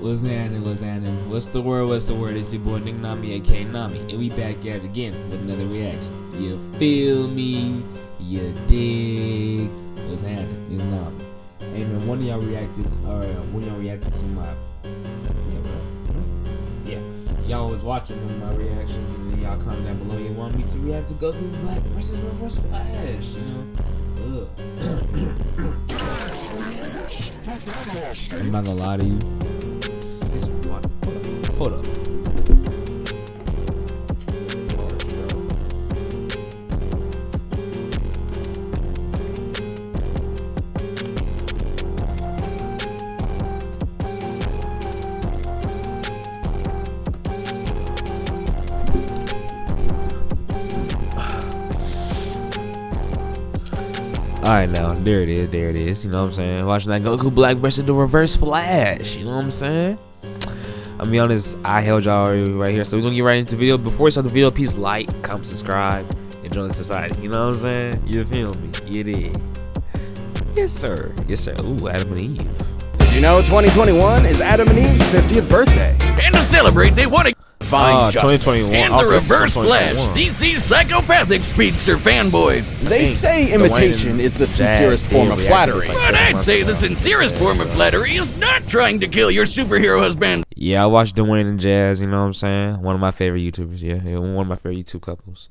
What's happening? What's the word? It's your boy Nick Nami, aka Nami, and we back at it again with another reaction. You feel me? You dig? What's happening? It's Nami. Hey man, one of y'all reacted to my y'all was watching one of my reactions, and y'all comment down below you want me to react to Goku Black versus Reverse Flash, you know? I'm not gonna lie to you. Hold up. Alright now, there it is, you know what I'm saying? Watching that Goku Black versus the Reverse Flash, you know what I'm saying? I'll be honest, I held y'all right here, so we're gonna get right into the video. Before we start the video, please like, comment, subscribe, and join the society, you know what I'm saying? You feel me? You did. Yes sir, ooh, Adam and Eve. Did you know 2021 is Adam and Eve's 50th birthday? And to celebrate, they want to find 2021. and the Reverse Flash, DC's psychopathic speedster fanboy. They say imitation is the sincerest form of flattery. But I'd say the sincerest form of flattery is not trying to kill your superhero husband. Yeah, I watched Dwayne and Jazz, you know what I'm saying? One of my favorite YouTubers, yeah, one of my favorite YouTube couples.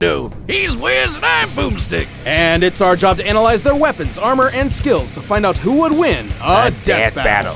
No, he's Wiz and I'm Boomstick. And it's our job to analyze their weapons, armor, and skills to find out who would win a death battle.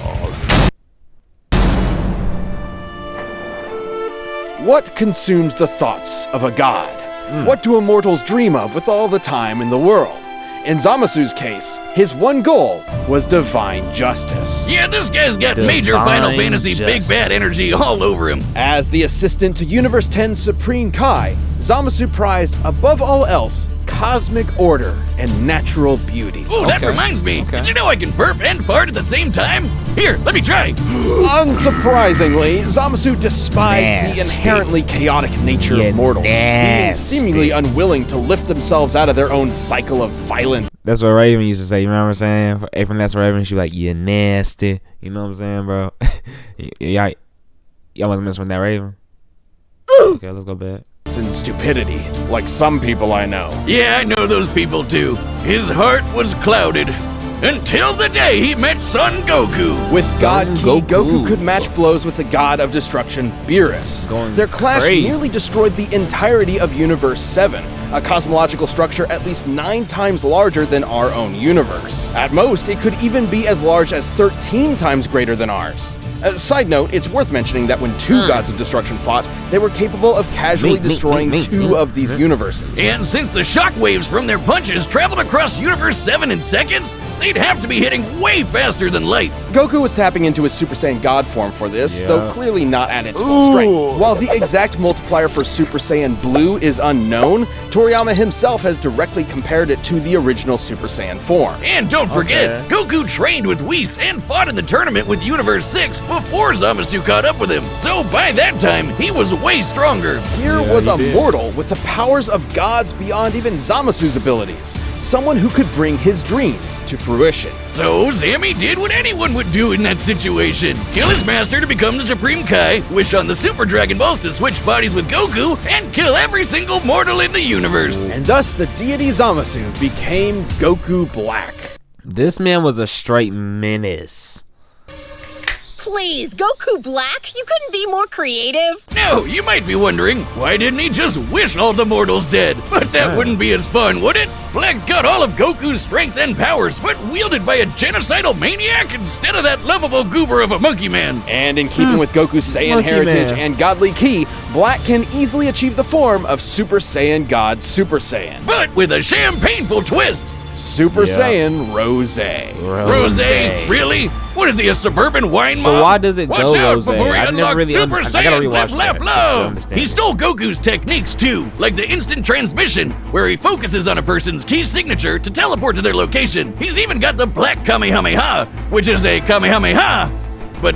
What consumes the thoughts of a god? What do immortals dream of with all the time in the world? In Zamasu's case, his one goal was divine justice. Yeah, this guy's got major Final Fantasy big bad energy all over him. As the assistant to Universe 10's Supreme Kai, Zamasu prized, above all else, cosmic order and natural beauty. Ooh, that reminds me. Did you know I can burp and fart at the same time? Here, let me try. Unsurprisingly, Zamasu despised the inherently chaotic nature of mortals, being seemingly unwilling to lift themselves out of their own cycle of violence. That's what Raven used to say, you remember what I'm saying? From That's Raven, she was like, you nasty. You know what I'm saying, bro? Y'all must mess with that Raven. Okay, let's go back. And stupidity, like some people I know. Yeah, I know those people too. His heart was clouded until the day he met Son Goku. With God Ki, Goku could match blows with the god of destruction, Beerus. Their clash nearly destroyed the entirety of Universe 7, a cosmological structure at least 9 times larger than our own universe. At most, it could even be as large as 13 times greater than ours. Side note, it's worth mentioning that when 2 gods of destruction fought, they were capable of casually destroying 2 of these universes. And since the shockwaves from their punches traveled across Universe 7 in seconds, they'd have to be hitting way faster than light. Goku was tapping into his Super Saiyan God form for this, though clearly not at its full strength. While the exact multiplier for Super Saiyan Blue is unknown, Toriyama himself has directly compared it to the original Super Saiyan form. And don't forget, Goku trained with Whis and fought in the tournament with Universe 6 before Zamasu caught up with him. So by that time, he was way stronger. Here was a mortal with the powers of gods beyond even Zamasu's abilities. Someone who could bring his dreams to fruition. So Sammy did what anyone would do in that situation. Kill his master to become the Supreme Kai, wish on the Super Dragon Balls to switch bodies with Goku, and kill every single mortal in the universe. And thus the deity Zamasu became Goku Black. This man was a straight menace. Please, Goku Black? You couldn't be more creative? No, you might be wondering, why didn't he just wish all the mortals dead? But that wouldn't be as fun, would it? Black's got all of Goku's strength and powers, but wielded by a genocidal maniac instead of that lovable goober of a monkey man. And in keeping with Goku's Saiyan heritage and godly ki, Black can easily achieve the form of Super Saiyan God Super Saiyan. But with a champagneful twist. Super Saiyan Rose. Rose? Really? What is he, a suburban wine mom? So why does it Watch go out Rose? before he I've never unlocks really Super I gotta Saiyan rewatch Left that to Low. understand. He stole Goku's techniques too, like the instant transmission, where he focuses on a person's key signature to teleport to their location. He's even got the Black Kamehameha, which is a Kamehameha, but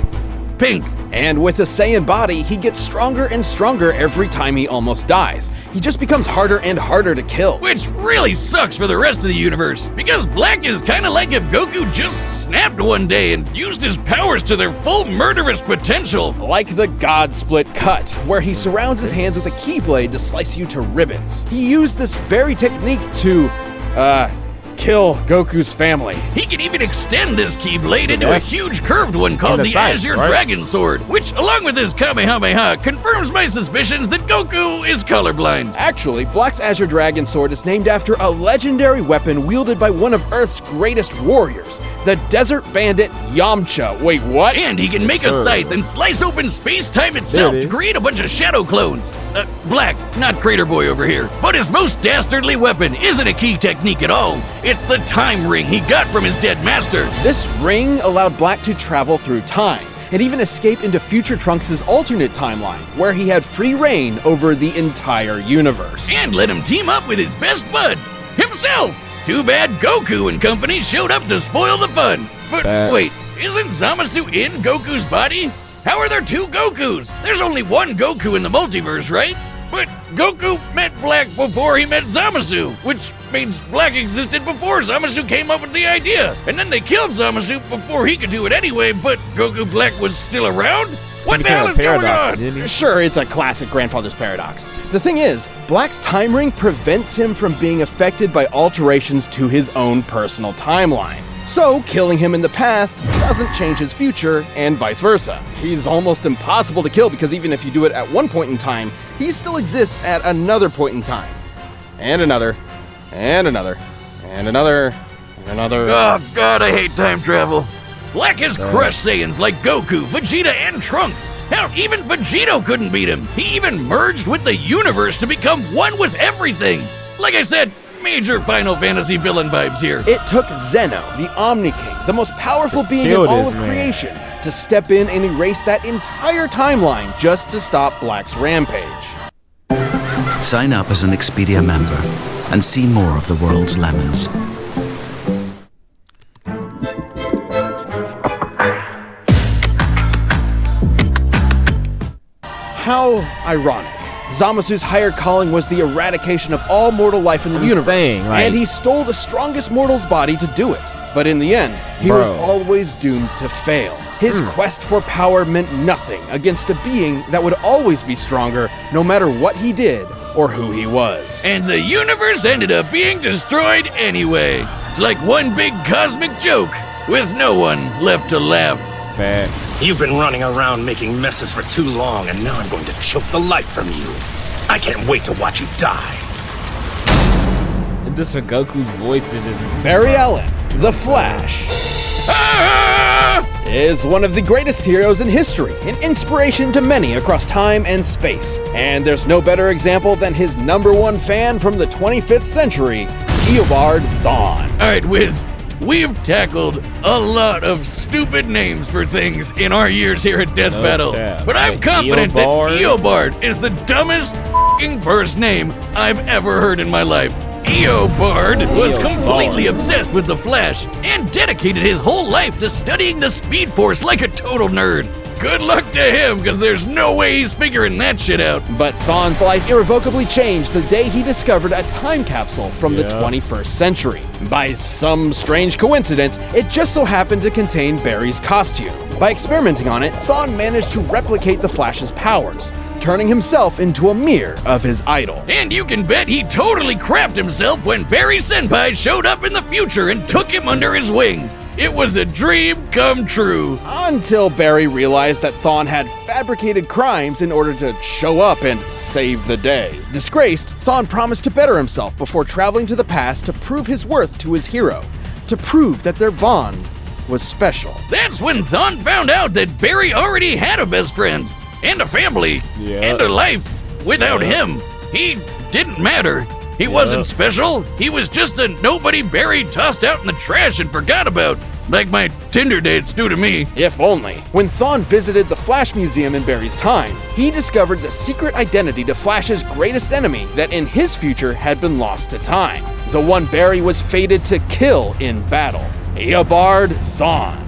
pink. And with a Saiyan body, he gets stronger and stronger every time he almost dies. He just becomes harder and harder to kill. Which really sucks for the rest of the universe, because Black is kinda like if Goku just snapped one day and used his powers to their full murderous potential. Like the God Split cut, where he surrounds his hands with a keyblade to slice you to ribbons. He used this very technique to, kill Goku's family. He can even extend this Keyblade into a huge curved one called the Azure Dragon Sword, which, along with his Kamehameha, confirms my suspicions that Goku is colorblind. Actually, Black's Azure Dragon Sword is named after a legendary weapon wielded by one of Earth's greatest warriors, the Desert Bandit Yamcha. Wait, what? And he can make a scythe and slice open space-time itself to create a bunch of shadow clones. Black, not Crater Boy over here. But his most dastardly weapon isn't a key technique at all. It's the time ring he got from his dead master. This ring allowed Black to travel through time and even escape into future Trunks' alternate timeline, where he had free reign over the entire universe. And let him team up with his best bud, himself. Too bad Goku and company showed up to spoil the fun. But wait, isn't Zamasu in Goku's body? How are there two Gokus? There's only one Goku in the multiverse, right? But Goku met Black before he met Zamasu, which means Black existed before Zamasu came up with the idea. And then they killed Zamasu before he could do it anyway, but Goku Black was still around? What the hell is going on? Sure, it's a classic grandfather's paradox. The thing is, Black's time ring prevents him from being affected by alterations to his own personal timeline. So, killing him in the past doesn't change his future, and vice versa. He's almost impossible to kill because even if you do it at one point in time, he still exists at another point in time. And another, and another, and another, and another. Oh god, I hate time travel. Black has crushed Saiyans like Goku, Vegeta, and Trunks. Hell, even Vegito couldn't beat him. He even merged with the universe to become one with everything. Like I said, major Final Fantasy villain vibes here. It took Zeno, the Omni King, the most powerful being in all of creation, to step in and erase that entire timeline just to stop Black's rampage. Sign up as an Expedia member and see more of the world's lemons. How ironic. Zamasu's higher calling was the eradication of all mortal life in the universe, and he stole the strongest mortal's body to do it. But in the end, he was always doomed to fail. His quest for power meant nothing against a being that would always be stronger no matter what he did or who he was. And the universe ended up being destroyed anyway. It's like one big cosmic joke with no one left to laugh. Facts. You've been running around making messes for too long, and now I'm going to choke the life from you. I can't wait to watch you die. And just for Goku's voice to just... Barry Allen, the Flash, is one of the greatest heroes in history, an inspiration to many across time and space. And there's no better example than his #1 fan from the 25th century, Eobard Thawne. Alright, Wiz. We've tackled a lot of stupid names for things in our years here at Death Battle, but I'm confident that Eobard is the dumbest f***ing first name I've ever heard in my life. Eobard was completely obsessed with the Flash and dedicated his whole life to studying the Speed Force like a total nerd. Good luck to him, because there's no way he's figuring that shit out. But Thawne's life irrevocably changed the day he discovered a time capsule from the 21st century. By some strange coincidence, it just so happened to contain Barry's costume. By experimenting on it, Thawne managed to replicate the Flash's powers, turning himself into a mirror of his idol. And you can bet he totally crapped himself when Barry Senpai showed up in the future and took him under his wing. It was a dream come true. Until Barry realized that Thawne had fabricated crimes in order to show up and save the day. Disgraced, Thawne promised to better himself before traveling to the past to prove his worth to his hero, to prove that their bond was special. That's when Thawne found out that Barry already had a best friend, and a family, and a life. Without him, he didn't matter. He wasn't special. He was just a nobody Barry tossed out in the trash and forgot about. Like my Tinder dates do to me. If only. When Thawne visited the Flash Museum in Barry's time, he discovered the secret identity to Flash's greatest enemy that in his future had been lost to time. The one Barry was fated to kill in battle. Eobard Thawne.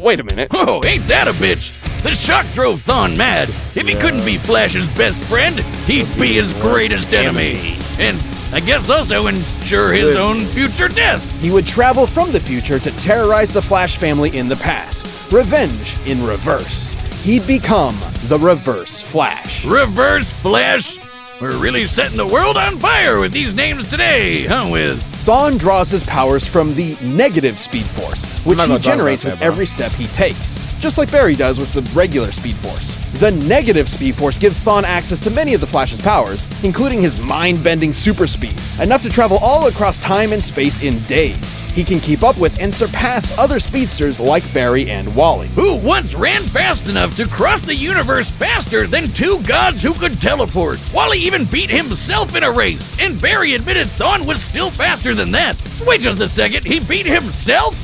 Wait a minute. Oh, ain't that a bitch? The shock drove Thawne mad. If he couldn't be Flash's best friend, he'd be his greatest enemy. And I guess also ensure his own future death. He would travel from the future to terrorize the Flash family in the past. Revenge in reverse. He'd become the Reverse Flash. Reverse Flash? We're really setting the world on fire with these names today, huh, Wiz? Thawne draws his powers from the negative Speed Force, which he generates with every step he takes, just like Barry does with the regular Speed Force. The negative Speed Force gives Thawne access to many of the Flash's powers, including his mind-bending super speed, enough to travel all across time and space in days. He can keep up with and surpass other speedsters like Barry and Wally, who once ran fast enough to cross the universe faster than two gods who could teleport. Wally even beat himself in a race, and Barry admitted Thawne was still faster than that. Wait just a second, he beat himself?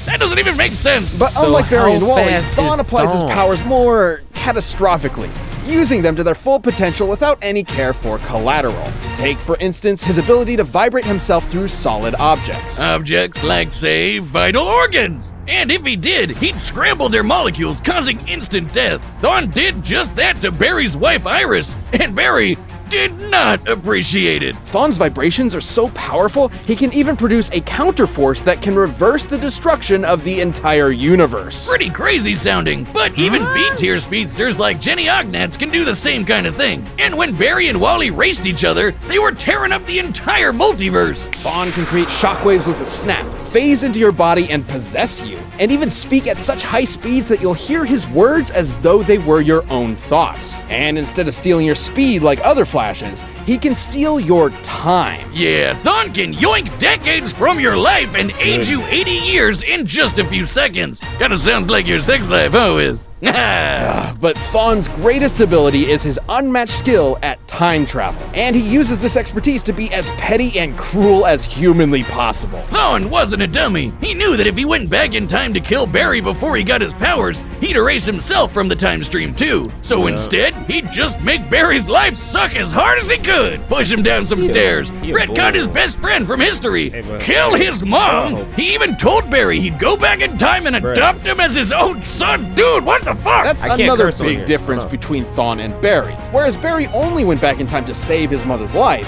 That doesn't even make sense. But unlike Barry and Wally, Thawne applies his powers more catastrophically, using them to their full potential without any care for collateral. Take, for instance, his ability to vibrate himself through solid objects. Objects like, say, vital organs. And if he did, he'd scramble their molecules, causing instant death. Thawne did just that to Barry's wife, Iris, and Barry did not appreciate it. Thawne's vibrations are so powerful, he can even produce a counterforce that can reverse the destruction of the entire universe. Pretty crazy sounding, but even B-tier speedsters like Jenny Ognats can do the same kind of thing. And when Barry and Wally raced each other, they were tearing up the entire multiverse. Thawne can create shockwaves with a snap, phase into your body and possess you, and even speak at such high speeds that you'll hear his words as though they were your own thoughts. And instead of stealing your speed like other Flashes, he can steal your time. Yeah, Thawne can yoink decades from your life and age you 80 years in just a few seconds. Kinda sounds like your sex life, huh, Wiz? But Thawne's greatest ability is his unmatched skill at time travel, and he uses this expertise to be as petty and cruel as humanly possible. Thawne wasn't a dummy. He knew that if he went back in time to kill Barry before he got his powers, he'd erase himself from the time stream too. So instead, he'd just make Barry's life suck as hard as he could, push him down some stairs, retcon his best friend from history, kill his mom. He even told Barry he'd go back in time and adopt him as his own son. Dude, what the fuck? That's another big difference between Thawne and Barry. Whereas Barry only went back in time to save his mother's life,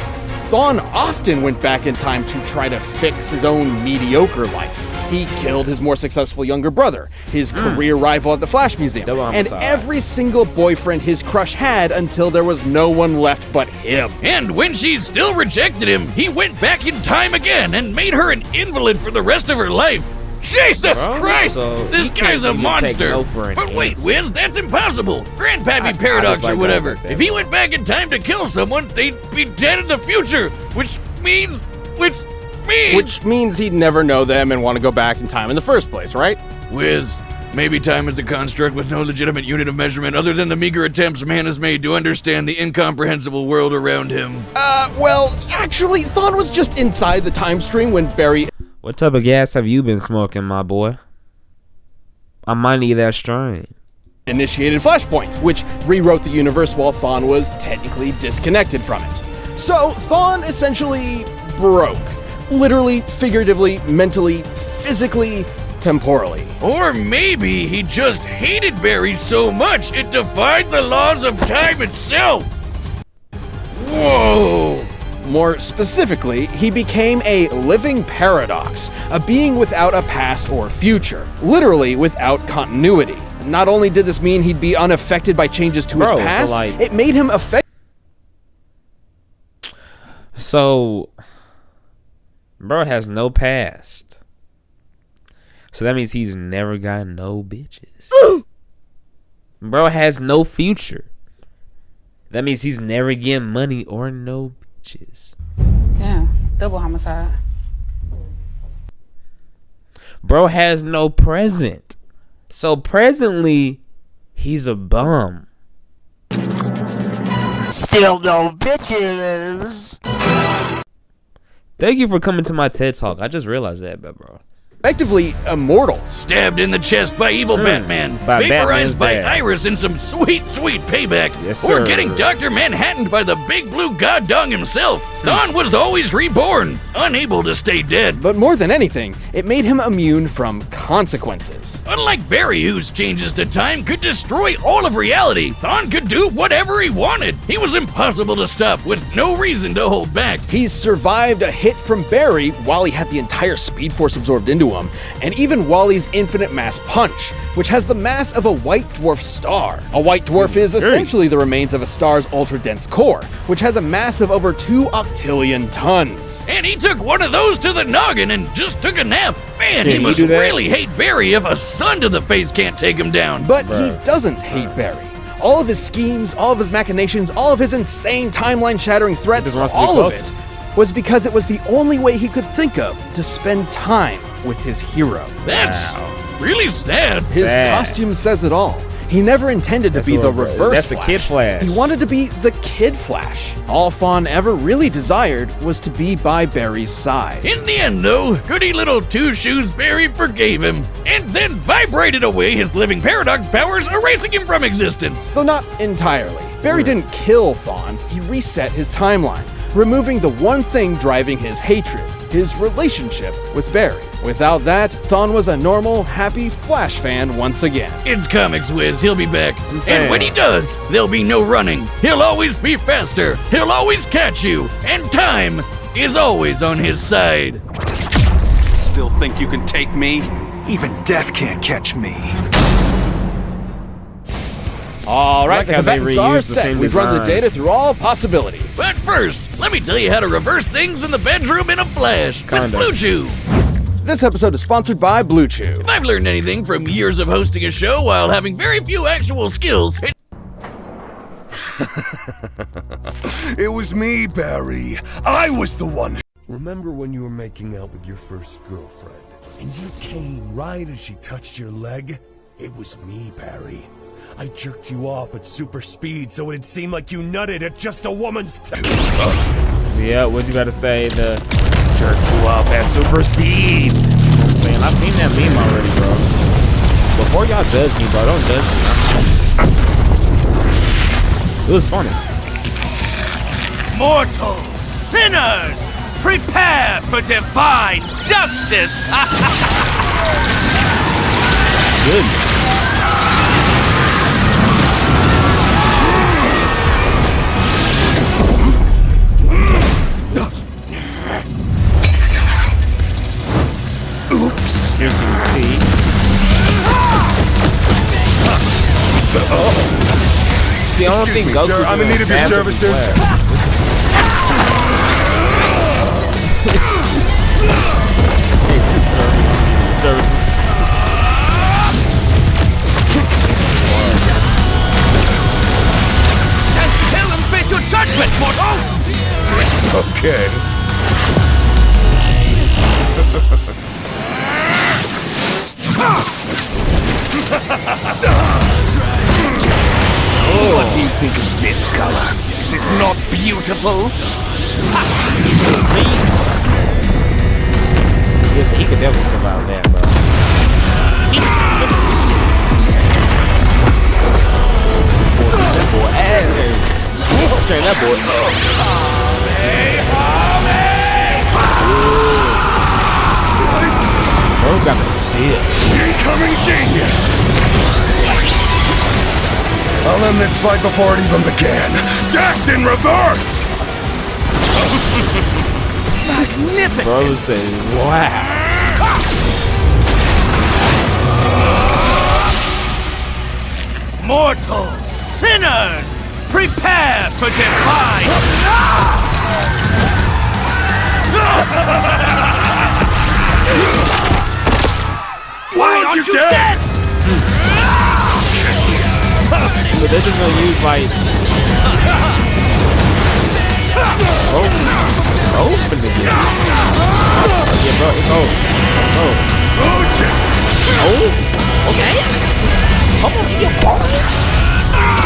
Thawne often went back in time to try to fix his own mediocre life. He killed his more successful younger brother, his career rival at the Flash Museum, and every single boyfriend his crush had until there was no one left but him. And when she still rejected him, he went back in time again and made her an invalid for the rest of her life. Jesus Christ! This guy's a monster! But wait, Wiz, that's impossible! Grandpappy Paradox or whatever. If he went back in time to kill someone, they'd be dead in the future, which means he'd never know them and want to go back in time in the first place, right? Wiz, maybe time is a construct with no legitimate unit of measurement other than the meager attempts man has made to understand the incomprehensible world around him. Well, actually, Thawne was just inside the time stream when Barry... What type of gas have you been smoking, my boy? I might need that strain. ...initiated Flashpoint, which rewrote the universe while Thawne was technically disconnected from it. So, Thawne essentially broke. Literally, figuratively, mentally, physically, temporally. Or maybe he just hated Barry so much it defied the laws of time itself. Whoa! More specifically, he became a living paradox, a being without a past or future, literally without continuity. Not only did this mean he'd be unaffected by changes to his past, it made him affect. So, bro has no past. So that means he's never got no bitches. Bro has no future. That means he's never getting money or no bitches. Yeah, double homicide. Bro has no present. So presently, he's a bum. Still no bitches. Thank you for coming to my TED Talk. I just realized that, bro. Effectively immortal. Stabbed in the chest by evil Batman. By Vaporized Batman's by dad. Iris in some sweet, sweet payback. Yes, Or sir. getting Dr. Manhattaned by the big blue god dong himself. Thawne was always reborn, unable to stay dead. But more than anything, it made him immune from consequences. Unlike Barry, whose changes to time could destroy all of reality, Thawne could do whatever he wanted. He was impossible to stop with no reason to hold back. He's survived a hit from Barry while he had the entire Speed Force absorbed into him, and even Wally's infinite mass punch, which has the mass of a white dwarf star. A white dwarf is essentially the remains of a star's ultra-dense core, which has a mass of over 2 octillion tons. And he took one of those to the noggin and just took a nap. Man, Did he he must do that? really hate Barry if a sun to the face can't take him down. But he doesn't hate Barry. All of his schemes, all of his machinations, all of his insane timeline-shattering threats, just wants to be all of close. it was because it was the only way he could think of to spend time with his hero. That's really sad. His Sad. costume says it all. He never intended to be the reverse That's the Flash. Kid Flash. He wanted to be the Kid Flash. All Thawne ever really desired was to be by Barry's side. In the end, though, goody little Two Shoes Barry forgave him, and then vibrated away his living paradox powers, erasing him from existence. Though not entirely. Barry didn't kill Thawne, he reset his timeline, removing the one thing driving his hatred, his relationship with Barry. Without that, Thawne was a normal, happy Flash fan once again. It's Comics Wiz, he'll be back. fan. And when he does, there'll be no running. He'll always be faster, he'll always catch you, and time is always on his side. Still think you can take me? Even death can't catch me. All right, like the how they combatants are reused the set. same We've run the design. data through all possibilities. But first, let me tell you how to reverse things in the bedroom in a flash with Kinda. Blue Chew. This episode is sponsored by Blue Chew. If I've learned anything from years of hosting a show while having very few actual skills, It was me, Barry. I was the one. Remember when you were making out with your first girlfriend, and you came right as she touched your leg? It was me, Barry. I jerked you off at super speed so it'd seem like you nutted at just a woman's Yeah, what you gotta say? The jerk you off at super speed. Man, I've seen that meme already, bro. Before y'all judge me, bro, don't judge me. It was funny. Mortals, sinners, prepare for divine justice! Good. Oops. Drinking tea. See, I don't think me, Goku's sir. I'm in need of your faster than services. Flash. Services. Stand still and face your judgment, mortals! Okay. What do you think of this color? Is it not beautiful? Yes, he could definitely survive that, bro. That boy, hey, train that boy. Bro got the deal. Incoming genius! I'll end this fight before it even began. Death in reverse! Magnificent! Bro said, wow. Mortals, sinners, prepare for divine... Why aren't you dead? So this is gonna use like open the game. Yeah, bro, it's over. Oh, okay. Come on, you boy.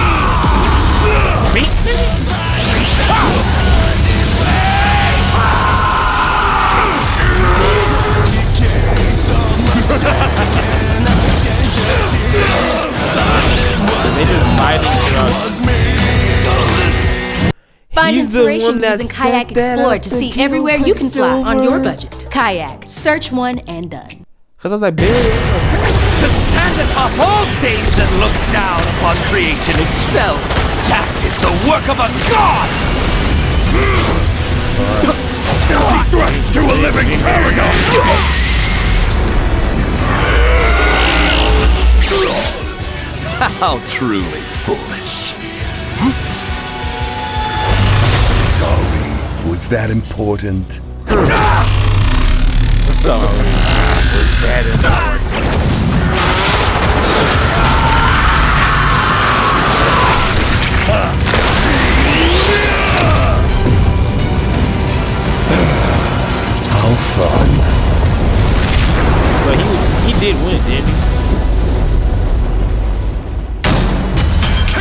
Find he's the inspiration one that using Kayak set that Explorer up to to see kill everywhere you can fly on your Quicksilver. budget. Kayak. Search one and done. Cause I was like, Barry. To stand atop all things and look down upon creation itself, that is the work of a god! Empty threats to a living paradox! How truly foolish. Sorry, was that important? Sorry, was that important? How fun. So he did win, didn't he?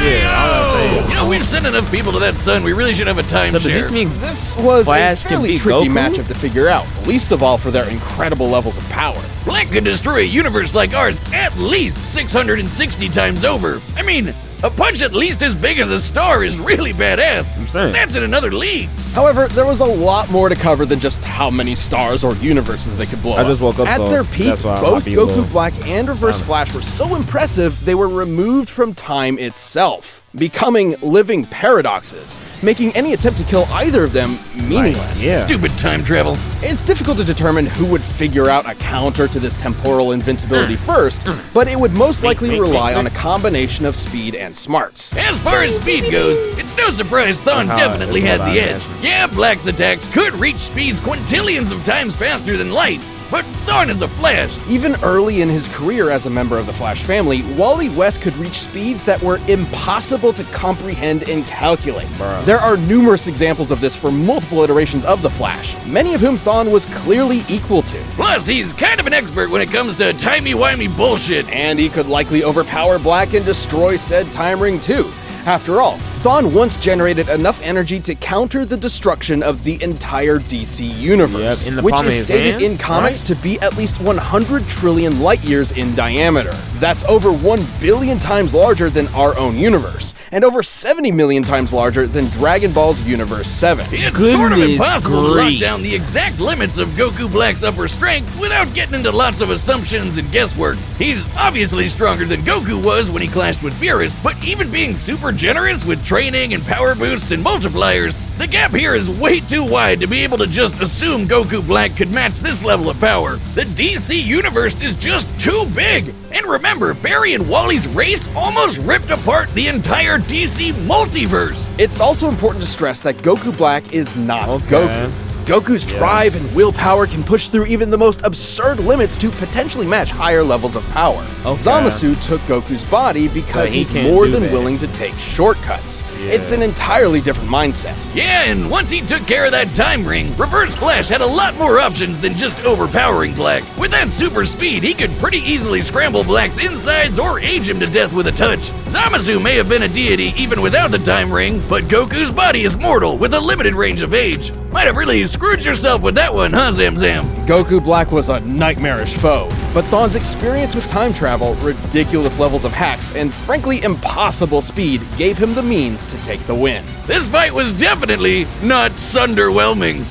Yeah, I was gonna say. You know, we've sent enough people to that sun. We really should have a So does timeshare. this mean This was Flash a can fairly beat tricky Goku? matchup to figure out, least of all for their incredible levels of power. Black could destroy a universe like ours at least 660 times over. I mean, a punch at least as big as a star is really badass. I'm saying. That's in another league. However, there was a lot more to cover than just how many stars or universes they could blow I up. just woke up, At so their peak, that's why I both might be a Goku little Black and Reverse Flash were so impressive they were removed from time itself, becoming living paradoxes, making any attempt to kill either of them meaningless. yeah. Stupid time travel. It's difficult to determine who would figure out a counter to this temporal invincibility first, but it would most likely rely on a combination of speed and smarts. As far as speed goes, it's no surprise Thawne That's how- definitely that's had what the I edge. imagine. Yeah, Black's attacks could reach speeds quintillions of times faster than light, but Thawne is a Flash. Even early in his career as a member of the Flash family, Wally West could reach speeds that were impossible to comprehend and calculate. There are numerous examples of this for multiple iterations of the Flash, many of whom Thawne was clearly equal to. Plus, he's kind of an expert when it comes to timey-wimey bullshit. And he could likely overpower Black and destroy said time ring too. After all, Thawne once generated enough energy to counter the destruction of the entire DC universe, Yep, in the which palm of is his stated in hands, comics to be at least 100 trillion light years in diameter. That's over 1 billion times larger than our own universe, and over 70 million times larger than Dragon Ball's Universe 7. It's sort of Goodness impossible to lock grief. down the exact limits of Goku Black's upper strength without getting into lots of assumptions and guesswork. He's obviously stronger than Goku was when he clashed with Beerus, but even being super generous with training and power boosts and multipliers, the gap here is way too wide to be able to just assume Goku Black could match this level of power. The DC universe is just too big. And remember, Barry and Wally's race almost ripped apart the entire DC multiverse. It's also important to stress that Goku Black is not Okay. Goku. Goku's drive and willpower can push through even the most absurd limits to potentially match higher levels of power. Zamasu took Goku's body because But he he's can't more do than that. willing to take shortcuts. It's an entirely different mindset. Yeah, and once he took care of that time ring, Reverse Flash had a lot more options than just overpowering Black. With that super speed, he could pretty easily scramble Black's insides or age him to death with a touch. Zamasu may have been a deity even without the time ring, but Goku's body is mortal with a limited range of age. Might have really screwed yourself with that one, huh, Zam Zam? Goku Black was a nightmarish foe, but Thawne's experience with time travel, ridiculous levels of hacks, and frankly impossible speed gave him the means to take the win. This fight was definitely not sunderwhelming.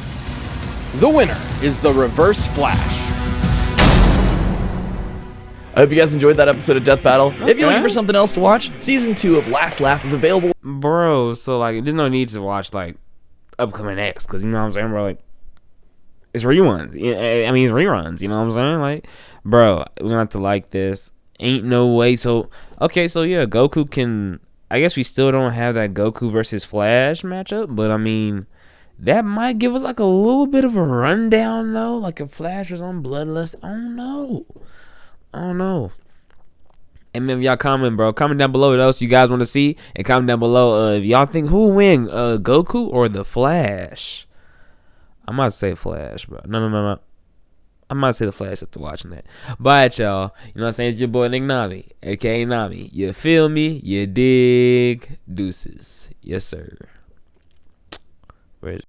The winner is the Reverse Flash. I hope you guys enjoyed that episode of Death Battle. If you're looking Okay. for something else to watch, season 2 of Last Laugh is available. Bro, so like there's no need to watch like upcoming X, because you know what I'm saying, bro, like it's reruns. I mean, it's reruns, you know what I'm saying? Like, bro, we're gonna have to like this. Ain't no way. So okay, so yeah, Goku can, I guess we still don't have that Goku versus Flash matchup, but I mean that might give us like a little bit of a rundown though. Like if Flash was on Bloodlust, I don't know. And man, if y'all comment, bro, comment down below what else you guys want to see, and comment down below if y'all think who will win, Goku or the Flash. I might say Flash, bro. No. I might say the Flash after watching that. But y'all, you know what I'm saying? It's your boy Nick Nami, aka Nami. You feel me? You dig? Deuces. Yes, sir.